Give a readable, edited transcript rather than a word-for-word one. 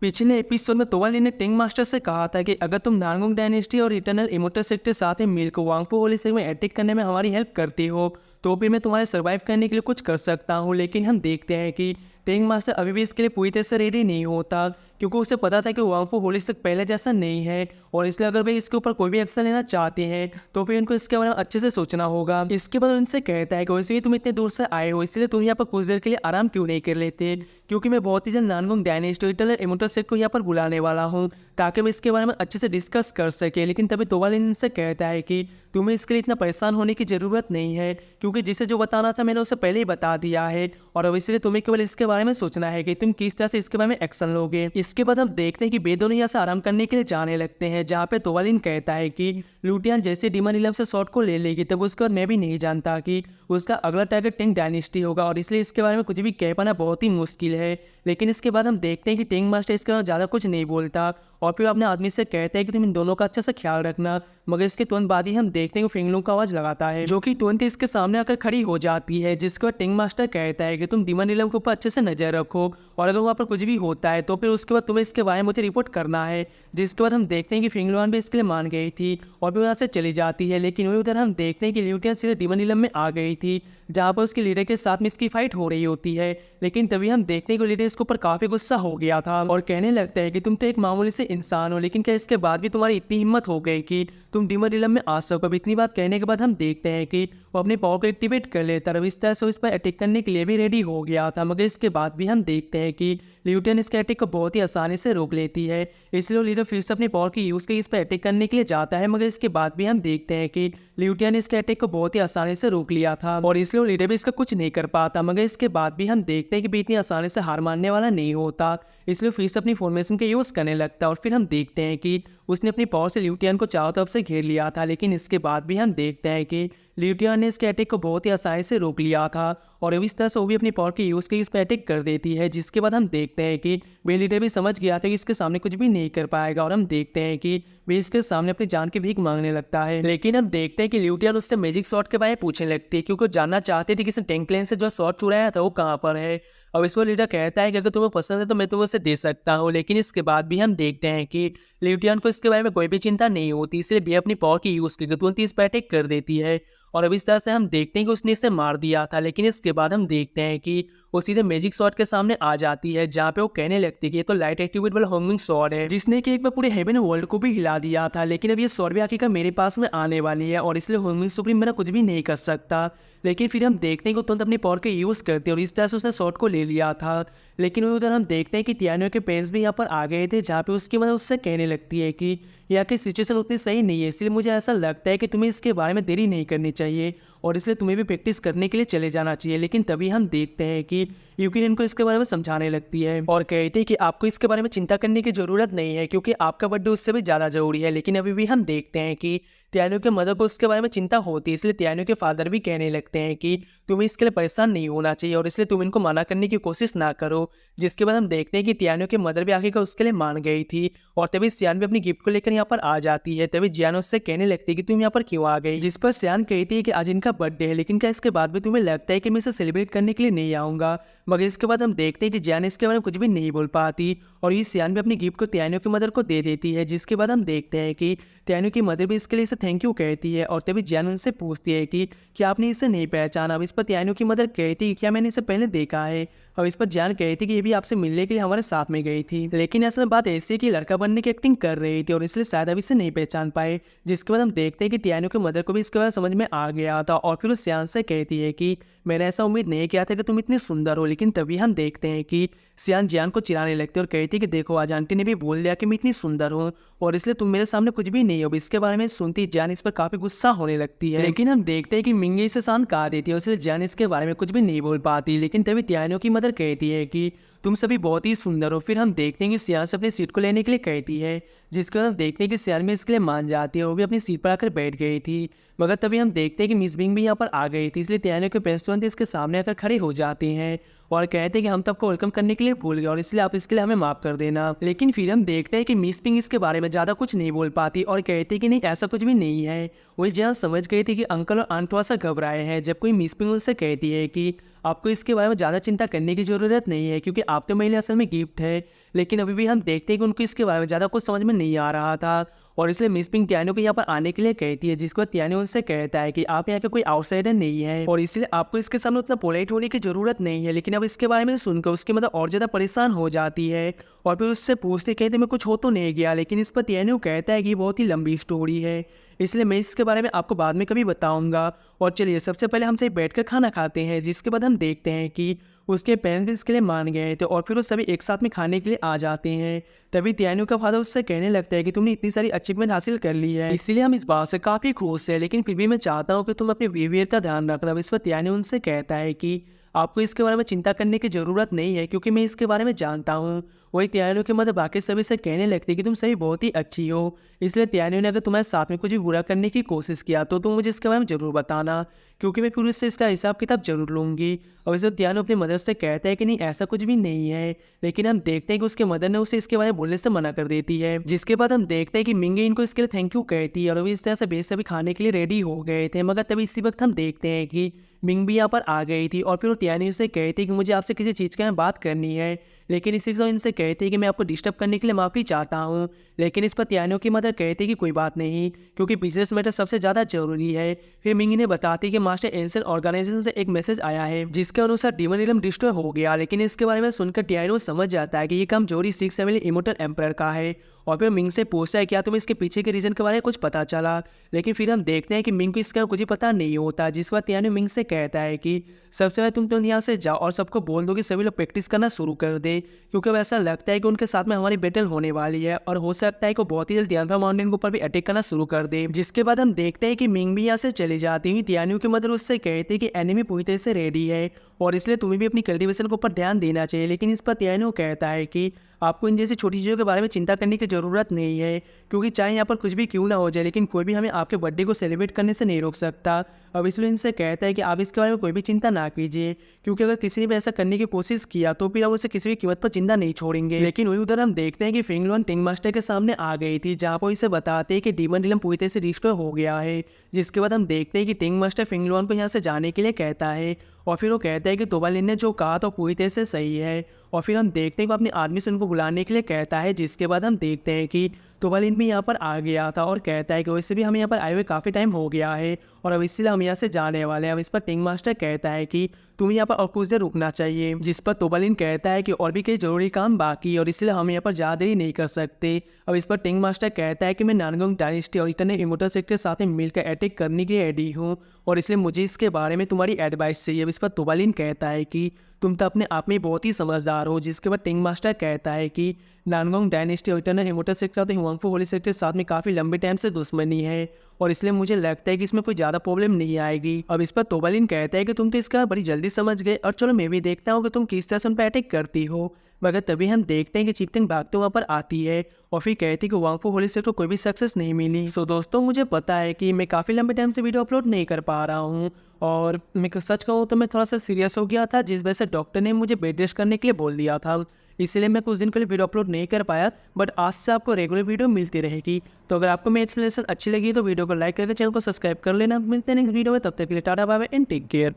पिछले एपिसोड में तोवाली ने टेंग मास्टर से कहा था कि अगर तुम नांगोंग डायनेस्टी और इटर्नल इमोर्टल सेक्ट के साथ मिलकर वांगपो होली सेक्ट में अटैक करने में हमारी हेल्प करती हो तो भी मैं तुम्हारे सर्वाइव करने के लिए कुछ कर सकता हूँ। लेकिन हम देखते हैं कि टेंग मास्टर अभी भी इसके लिए पूरी तरह से रेडी नहीं होता, क्योंकि उसे पता था कि वांगपो होली सेक्ट पहले जैसा नहीं है और इसलिए अगर वे इसके ऊपर कोई भी एक्शन लेना चाहते हैं तो फिर उनको इसके बारे में अच्छे से सोचना होगा। इसके बाद उनसे कहता है कि वैसे भी तुम इतने दूर से आए हो, इसलिए तुम यहाँ पर कुछ देर के लिए आराम क्यों नहीं कर लेते, क्योंकि मैं बहुत ही जल्द नानगोंग डायनेस्टी और इटर्नल इमोर्टल सेक्ट को यहाँ पर बुलाने वाला हूँ ताकि मैं इसके बारे में अच्छे से डिस्कस कर सके। लेकिन तभी तोवाली इनसे कहता है कि तुम्हें इसके लिए इतना परेशान होने की ज़रूरत नहीं है, क्योंकि जिसे जो बताना था मैंने उसे पहले ही बता दिया है और अब इसलिए तुम्हें केवल इसके बारे में सोचना है कि तुम किस तरह से इसके बारे में एक्शन लोगे। इसके बाद हम देखते हैं कि वे दोनों यहाँ से आराम करने के लिए जाने लगते हैं, जहाँ पे तोवालिन कहता है कि लुटियन जैसे डीमन इलम से शॉट को ले लेगी तब उसके बाद मैं भी नहीं जानता कि उसका अगला टारगेट टेंग डायनेस्टी होगा और इसलिए इसके बारे में कुछ भी कह पाना बहुत ही मुश्किल है। लेकिन इसके बाद हम देखते हैं कि टेंग मास्टर इसके बारे में ज़्यादा कुछ नहीं बोलता और फिर अपने आदमी से कहते हैं कि तुम इन दोनों का अच्छे से ख्याल रखना। मगर इसके तुरंत बाद ही हम देखते हैं कि फिंगलुंग का आवाज़ लगाता है जो कि तुरंत इसके सामने आकर खड़ी हो जाती है, जिसके बाद टेंग मास्टर कहता है कि तुम डीमन इलम के ऊपर अच्छे से नजर रखो और अगर वहाँ पर कुछ भी होता है तो फिर उसके बाद तुम्हें इसके बारे में मुझे रिपोर्ट करना है। जिसके बाद हम देखते हैं कि फिंगलुआन भी इसके लिए मान गई थी और भी वहाँ से चली जाती है। लेकिन वही उधर हम देखते हैं कि ल्यूटियन सीधे डीमन इलम में आ गई थी, जहाँ पर उसके लीडर के साथ में इसकी फाइट हो रही होती है। लेकिन तभी हम देखते हैं कि लीडर इसके ऊपर काफ़ी गुस्सा हो गया था और कहने लगता है कि तुम तो एक मामूली से इंसान हो, लेकिन क्या इसके बाद भी तुम्हारी इतनी हिम्मत हो गई कि तुम डीमन इलम में आ सको। अब इतनी बात कहने के बाद हम देखते हैं कि वो अपने पावर को एक्टिवेट कर लेता है, इस तरह से इस पर अटैक करने के लिए भी रेडी हो गया था। मगर इसके बाद भी हम देखते हैं कि ल्यूटियन इसके अटैक को बहुत ही आसानी से रोक लेती है, इसलिए लीडर फिर से अपने पावर की यूज़ के इस पर अटैक करने के लिए जाता है। मगर इसके बाद भी हम देखते हैं कि ल्यूटियन इसके अटैक को बहुत ही आसानी से रोक लिया था और इसलिए लीडर भी इसका कुछ नहीं कर पाता। मगर इसके बाद भी हम देखते हैं कि भी इतनी आसानी से हार मानने वाला नहीं होता, इसलिए फिर से अपनी फॉर्मेशन का यूज़ करने लगता है और फिर हम देखते हैं कि उसने अपनी पावर से ल्यूटियन को चारों तरफ से घेर लिया था। लेकिन इसके बाद भी हम देखते हैं कि ल्यूटियन ने इसके अटैक को बहुत ही आसानी से रोक लिया था और इस तरह से वो भी अपनी पावर के यूज़ के इस पर अटैक कर देती है। जिसके बाद हम देखते हैं कि वे लीडर भी समझ गया था कि इसके सामने कुछ भी नहीं कर पाएगा और हम देखते हैं कि वे इसके सामने अपनी जान की भीख मांगने लगता है। लेकिन हम देखते हैं कि ल्यूटियन उससे मैजिक शॉट के बारे में पूछने लगती है, क्योंकि वो जानना चाहते थे कि इस टैंक प्लेन से जो शॉट चुराया था वो कहाँ पर है। अब इसको लीडर कहता है कि अगर तुम्हें पसंद है तो मैं तुम्हें उसे दे सकता हूँ। लेकिन इसके बाद भी हम देखते हैं कि ल्यूटियन को इसके बारे में कोई भी चिंता नहीं होती, इसलिए भी अपनी पावर की यूज़ करके तुरंत इस पर अटैक कर देती है और अब इस तरह से हम देखते हैं कि उसने इसे मार दिया था। लेकिन इसके बाद हम देखते हैं कि वो सीधे मैजिक शॉट के सामने आ जाती है, जहाँ पे वो कहने लगती है कि ये तो लाइट एक्टिवेट वाला होमिंग शॉट है जिसने कि एक बार पूरे हेवन वर्ल्ड को भी हिला दिया था। लेकिन अब ये शॉट भी आखिरकार मेरे पास में आने वाली है और इसलिए होमिंग सुप्रीम मेरा कुछ भी नहीं कर सकता। लेकिन फिर हम देखते हैं कि तुरंत अपनी पावर के यूज़ करते हैं और इस तरह से उसने शॉट को ले लिया था। लेकिन उधर हम देखते हैं कि तियानो के पेरेंट्स भी यहाँ पर आ गए थे, जहाँ पे उसकी मदद उससे कहने लगती है कि यहाँ की सिचुएशन उतनी सही नहीं है, इसलिए मुझे ऐसा लगता है कि तुम्हें इसके बारे में देरी नहीं करनी चाहिए और इसलिए तुम्हें भी प्रैक्टिस करने के लिए चले जाना चाहिए। लेकिन तभी हम देखते हैं कि यूकिन इनको इसके बारे में समझाने लगती है और कहती है कि आपको इसके बारे में चिंता करने की ज़रूरत नहीं है, क्योंकि आपका बर्थडे उससे भी ज़्यादा ज़रूरी है। लेकिन अभी भी हम देखते हैं कि तियानो के मदर को उसके बारे में चिंता होती है, इसलिए तियानो के फादर भी कहने लगते हैं कि तुम्हें इसके लिए परेशान नहीं होना चाहिए और इसलिए तुम इनको मना करने की कोशिश ना करो। जिसके बाद हम देखते हैं कि तियानो के मदर भी आखिरकार उसके लिए मान गई थी और तभी सियान भी अपनी गिफ्ट को लेकर यहाँ पर आ जाती है। तभी जियान उससे कहने लगती है कि तुम यहाँ पर क्यों आ गई, जिस पर सियान कहती है कि आज इनका बर्थडे है, लेकिन क्या इसके बाद भी तुम्हें लगता है कि मैं इसे सेलिब्रेट करने के लिए नहीं आऊँगा। मगर इसके बाद हम देखते हैं कि जियान इसके बारे में कुछ भी नहीं बोल पाती और ये सियान भी अपनी गिफ्ट को तियानो की मदर को दे देती है। जिसके बाद हम देखते हैं कि तियानो की मदर भी इसके लिए इसे थैंक यू कहती है और तभी जियान उनसे पूछती है कि क्या आपने इसे नहीं पहचाना। अब इस पर तियानो की मदर कहती है क्या मैंने इसे पहले देखा है। और इस पर जियान कहती कि ये भी आपसे मिलने के लिए हमारे साथ में गई थी, लेकिन असल में बात ऐसी है कि लड़का बनने की एक्टिंग कर रही थी और इसलिए शायद अभी इसे नहीं पहचान पाए। जिसके बाद हम देखते हैं कि तियानो की मदर को भी इसके बाद समझ में आ गया था और फिर उस सियान से कहती है कि मैंने ऐसा उम्मीद नहीं किया था कि तुम इतनी सुंदर हो। लेकिन तभी हम देखते हैं कि सियान जियान को चिढ़ाने लगते और कहती है कि देखो आज आंटी ने भी बोल दिया कि मैं इतनी सुंदर हूँ और इसलिए तुम मेरे सामने कुछ भी नहीं हो। इसके बारे में सुनती जियान इस पर काफी गुस्सा होने लगती है। लेकिन हम देखते हैं कि मिंगे इसे शांत कर देती है और इसलिए जियान इसके बारे में कुछ भी नहीं बोल पाती। लेकिन तभी तियानो की मदर कहती है कि तुम सभी बहुत ही सुंदर हो। फिर हम देखते हैं कि सियान से अपनी सीट को लेने के लिए कहती है, जिसके बाद हम देखते हैं कि सियान भी इसके लिए मान जाती है, वो भी अपनी सीट पर आकर बैठ गई थी। मगर तभी हम देखते हैं कि मिस बिंग भी यहाँ पर आ गई थी, इसलिए तियानो के पेरेंट्स तुरंत इसके सामने आकर खड़े हो जाते हैं और कहते हैं कि हम तो आपको वेलकम करने के लिए भूल गए और इसलिए आप इसके लिए हमें माफ कर देना। लेकिन फिर हम देखते हैं कि मिस पिंग इसके बारे में ज़्यादा कुछ नहीं बोल पाती और कहते हैं कि नहीं ऐसा कुछ भी नहीं है। वही जहाँ समझ गई थी कि अंकल और आंट थोड़ा सा घबराए हैं जब कोई मिस पिंग उनसे कहती है कि आपको इसके बारे में ज़्यादा चिंता करने की ज़रूरत नहीं है क्योंकि आप तो मेरे लिए असल में गिफ्ट है। लेकिन अभी भी हम देखते हैं कि उनको इसके बारे में ज़्यादा कुछ समझ में नहीं आ रहा था और इसलिए मिस पिंग त्यानो को यहाँ पर आने के लिए कहती है, जिसको त्यानो उनसे कहता है कि आप यहाँ का कोई आउटसाइडर नहीं है और इसलिए आपको इसके सामने उतना पोलाइट होने की जरूरत नहीं है। लेकिन अब इसके बारे में सुनकर उसकी मतलब और ज़्यादा परेशान हो जाती है और फिर उससे पूछते कहते मैं कुछ हो तो नहीं गया। लेकिन इस पर त्यानो कहता है कि बहुत ही लंबी स्टोरी है, इसलिए मैं इसके बारे में आपको बाद में कभी बताऊंगा। और चलिए सबसे पहले हम सही बैठकर खाना खाते हैं, जिसके बाद हम देखते हैं कि उसके पेरेंट्स भी इसके लिए मान गए थे और फिर वो सभी एक साथ में खाने के लिए आ जाते हैं। तभी त्यानो का फादर उससे कहने लगता है कि तुमने इतनी सारी अचीवमेंट हासिल कर ली है, इसीलिए हम इस बात से काफ़ी खुश हैं, लेकिन फिर भी मैं चाहता हूँ कि तुम अपने बिहेवियर का ध्यान रखना। इस पर त्यानो उनसे कहता है कि आपको इसके बारे में चिंता करने की ज़रूरत नहीं है क्योंकि मैं इसके बारे में जानता हूँ। वही त्यानो के मतलब बाकी सभी से कहने लगती है कि तुम सभी बहुत ही अच्छी हो, इसलिए त्यानो ने अगर तुम्हारे साथ में कुछ भी बुरा करने की कोशिश किया तो तुम मुझे इसके बारे में ज़रूर बताना क्योंकि मैं फिर उससे इसका हिसाब किताब जरूर लूँगी। और इसे त्यानो अपनी मदर से कहता है कि नहीं ऐसा कुछ भी नहीं है, लेकिन हम देखते हैं कि उसके मदर ने उसे इसके बारे में बोलने से मना कर देती है। जिसके बाद हम देखते हैं कि मिंगे इनको इसके लिए थैंक यू कहती है और वो इस तरह से बेस सभी खाने के लिए रेडी हो गए थे। मगर तभी इसी वक्त हम देखते हैं कि मिंग भी यहाँ पर आ गई थी और फिर वो त्यानो से कहती है कि मुझे आपसे किसी चीज़ के बात करनी है। लेकिन इसी से इनसे कहते हैं कि मैं आपको डिस्टर्ब करने के लिए माफ़ी चाहता हूँ। लेकिन इस पर त्यानो की मदर कहती है कि कोई बात नहीं क्योंकि बिजनेस मैटर सबसे ज़्यादा जरूरी है। फिर मिंग ने बताती है कि मास्टर एंसन ऑर्गेनाइजेशन से एक मैसेज आया है जिसके अनुसार डीमन रिलम डिस्ट्रॉय हो गया। लेकिन इसके बारे में सुनकर त्यानो समझ जाता है कि ये काम जोरी 6 फैमिली इमोर्टल एम्पायर का है और फिर मिंग से पूछता है क्या तुम्हें इसके पीछे के रीजन के बारे में कुछ पता चला। लेकिन फिर हम देखते हैं कि मिंग को इसका कुछ ही पता नहीं होता, जिस पर त्यानो मिंग से कहता है कि सबसे पहले तुम तो यहाँ से जाओ और सबको बोल दो कि सभी लोग प्रैक्टिस करना शुरू कर दे क्योंकि वैसा लगता है कि उनके साथ में हमारी बैटल होने वाली है और हो सकता है कि बहुत ही जल्द तियानफा माउंटेन के ऊपर भी अटैक करना शुरू कर दे। जिसके बाद हम देखते हैं कि मिंग भी यहाँ से चली जाती हुई त्यानो की मदर उससे कहती है कि एनिमी पूरी तरह से रेडी है और इसलिए तुम्हें भी अपनी कल्टीवेशन के ऊपर ध्यान देना चाहिए। लेकिन इस पर त्यानो कहता है कि आपको इन जैसी छोटी चीज़ों के बारे में चिंता करने की ज़रूरत नहीं है क्योंकि चाहे यहाँ पर कुछ भी क्यों ना हो जाए लेकिन कोई भी हमें आपके बर्थडे को सेलिब्रेट करने से नहीं रोक सकता। अब इसलिए इनसे कहता है कि आप इसके बारे में कोई भी चिंता ना कीजिए क्योंकि अगर किसी ने भी ऐसा करने की कोशिश किया तो फिर हम उसे किसी भी कीमत पर जिंदा नहीं छोड़ेंगे। लेकिन वही उधर हम देखते हैं कि फेंगलुआन टिंग मास्टर के सामने आ गई थी जहाँ पर इसे बताते हैं कि डीमन रिलम पूरी तरह से रिस्टोर हो गया है। जिसके बाद हम देखते हैं कि टिंग मास्टर फेंगलुआन को यहाँ से जाने के लिए कहता है और फिर वो कहता है कि तोबालिन ने जो कहा तो पूरी तरह से सही है। और फिर हम देखते हैं कि अपने आदमी से उनको बुलाने के लिए कहता है। जिसके बाद हम देखते हैं कि तोबालिन भी यहाँ पर आ गया था और कहता है कि वैसे भी हमें यहाँ पर आए हुए काफ़ी टाइम हो गया है और अब इसलिए हम यहाँ से जाने वाले हैं। अब इस पर टिंग मास्टर कहता है कि तुम्हें यहाँ पर और कुछ देर रुकना चाहिए, जिस पर तोबालिन कहता है कि और भी कई जरूरी काम बाकी और इसलिए हम यहाँ पर ज़्यादा देरी नहीं कर सकते। अब इस पर टिंग मास्टर कहता है कि मैं नानगोंग डायनेस्टी और इटर्नल इमोर्टल सेक्टर के साथ में मिलकर अटैक करने के लिए रेडी हूँ और इसलिए मुझे इसके बारे में तुम्हारी एडवाइस चाहिए। अब इस पर तोबालिन कहता है कि तुम तो अपने आप में बहुत ही समझदार हो। जिसके बाद टिंग मास्टर कहता है कि नानगोंग डायनेस्टी और इटर्नल इमोर्टल सेक्टर तो हुआंगफू होली सेक्टर के साथ में काफ़ी लंबे टाइम से दुश्मनी है और इसलिए मुझे लगता है कि इसमें कोई ज़्यादा प्रॉब्लम नहीं आएगी। अब इस पर तोबालिन कहता है कि तुम तो इसका बड़ी जल्दी समझ गए और चलो मैं भी देखता हूँ कि तुम किस तरह से उन पर अटैक करती हो। मगर तभी हम देखते हैं कि चिपटिंग भागते वहाँ पर आती है और फिर कहती है कि हुआंगफू होली सेक्टर को कोई भी सक्सेस नहीं मिली। सो दोस्तों मुझे पता है कि मैं काफ़ी लंबे टाइम से वीडियो अपलोड नहीं कर पा रहा हूँ और मैं सच कहूँ तो मैं थोड़ा सा सीरियस हो गया था, जिस वजह से डॉक्टर ने मुझे बेड रेस्ट करने के लिए बोल दिया था, इसलिए मैं कुछ दिन के लिए वीडियो अपलोड नहीं कर पाया। बट आज से आपको रेगुलर वीडियो मिलती रहेगी। तो अगर आपको मेरी एक्सप्लेनेशन अच्छी लगी तो वीडियो को लाइक करके चैनल को सब्सक्राइब कर लेना। मिलते हैं नेक्स्ट वीडियो में, तब तक के लिए tata bye bye and take care.